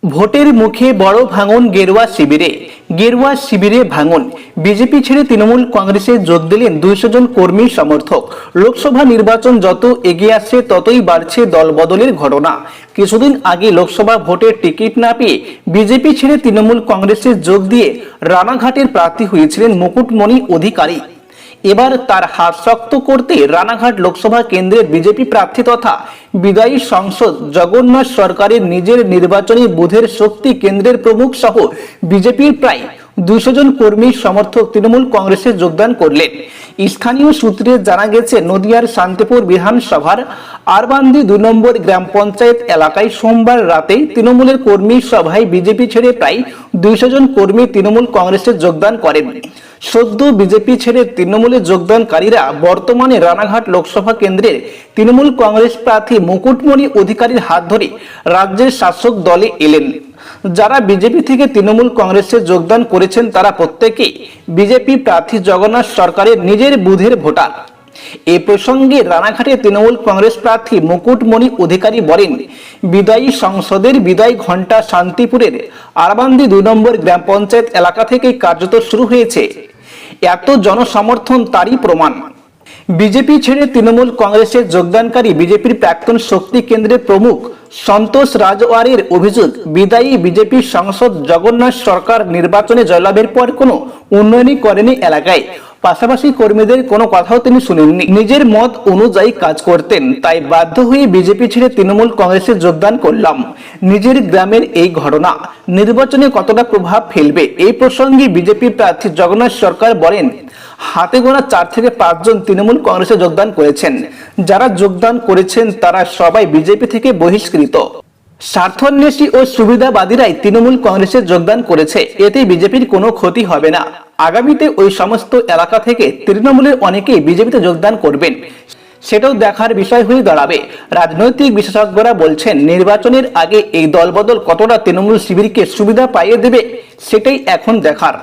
ভোটের মুখে বড় ভাঙন গেরুয়া শিবিরে ভাঙন। বিজেপি ছেড়ে তৃণমূল কংগ্রেসে যোগ দিলেন 200 জন কর্মী সমর্থক। লোকসভা নির্বাচন যত এগিয়ে আসছে ততই বাড়ছে দলবদলের ঘটনা। কিছুদিন আগে লোকসভা ভোটের টিকিট না পেয়ে বিজেপি ছেড়ে তৃণমূল কংগ্রেসে যোগ দিয়ে রানাঘাটের প্রার্থী হয়েছিলেন মুকুটমণি অধিকারী। এবার তার হাত শক্ত করতে রানাঘাট লোকসভা কেন্দ্রের বিজেপি প্রার্থী তথা বিদায়ী সাংসদ জগন্নাথ সরকারের নিজের নির্বাচনী বুথের শক্তি কেন্দ্রের প্রমুখ সহ বিজেপির প্রায় 200 জন কর্মী সমর্থক তৃণমূল কংগ্রেসে যোগদান করলেন। স্থানীয় সূত্রে জানা গেছে, নদিয়ার শান্তিপুর বিধানসভার আরবান্দি 2 নম্বর গ্রাম পঞ্চায়েত এলাকায় সোমবার রাতে তৃণমূলের কর্মী সভায় বিজেপি ছেড়ে প্রায় 200 জন কর্মী তৃণমূল কংগ্রেসে যোগদান করেন। সদ্য বিজেপি ছেড়ে তৃণমূলে যোগদানকারীরা বর্তমানে রানাঘাট লোকসভা কেন্দ্রের তৃণমূল কংগ্রেস প্রার্থী মুকুটমণি অধিকারীর হাত ধরে রাজ্যের শাসক দলে এলেন। যারা বিজেপি থেকে তৃণমূল কংগ্রেসে যোগদান করেছেন তারা প্রত্যেকেই বিজেপি প্রার্থী জগন্নাথ সরকারের নিজের বুথের ভোটার। এ প্রসঙ্গে রানাঘাটে তৃণমূল কংগ্রেস প্রার্থী মুকুটমণি অধিকারী বলেন, বিদায়ী সংসদের বিদায় ঘণ্টা শান্তিপুরের আরবান্দি 2 নম্বর গ্রাম পঞ্চায়েত এলাকা থেকে কার্যত শুরু হয়েছে। এত জনসমর্থন তারই প্রমাণ। বিজেপি ছেড়ে তৃণমূল কংগ্রেসে যোগদানকারী বিজেপির প্রাক্তন শক্তি কেন্দ্রের প্রমুখ সন্তোষ রাজওয়ারের অভিযোগ, বিদায়ী বিজেপি সাংসদ জগন্নাথ সরকার নির্বাচনে জয়লাভের পর কোনো উন্নয়নই করেনি এলাকায়। পাশাপাশি কর্মীদের কোনো কথাও তিনি শুনেননি, নিজের মত অনুযায়ী কাজ করতেন। তাই বাধ্য হয়ে বিজেপি ছেড়ে তৃণমূল কংগ্রেসে যোগদান করলাম। নিজের গ্রামের এই ঘটনা নির্বাচনে কতটা প্রভাব ফেলবে, এই প্রসঙ্গে বিজেপি প্রার্থী জগন্নাথ সরকার বলেন, হাতে গোনা 4 থেকে 5 জন তৃণমূল কংগ্রেসে যোগদান করেছেন। যারা যোগদান করেছেন তারা সবাই বিজেপি থেকে বহিষ্কৃত। স্বার্থান্বেষী ও সুবিধাবাদীরাই তৃণমূল কংগ্রেসে যোগদান করেছে, এতে বিজেপির কোনো ক্ষতি হবে না। আগামীতে ওই সমস্ত এলাকা থেকে তৃণমূলের অনেকেই বিজেপিতে যোগদান করবেন, সেটাও দেখার বিষয় হয়ে দাঁড়াবে। রাজনৈতিক বিশেষজ্ঞরা বলছেন, নির্বাচনের আগে এই দলবদল কতটা তৃণমূল শিবিরকে সুবিধা পাইয়ে দেবে সেটাই এখন দেখার।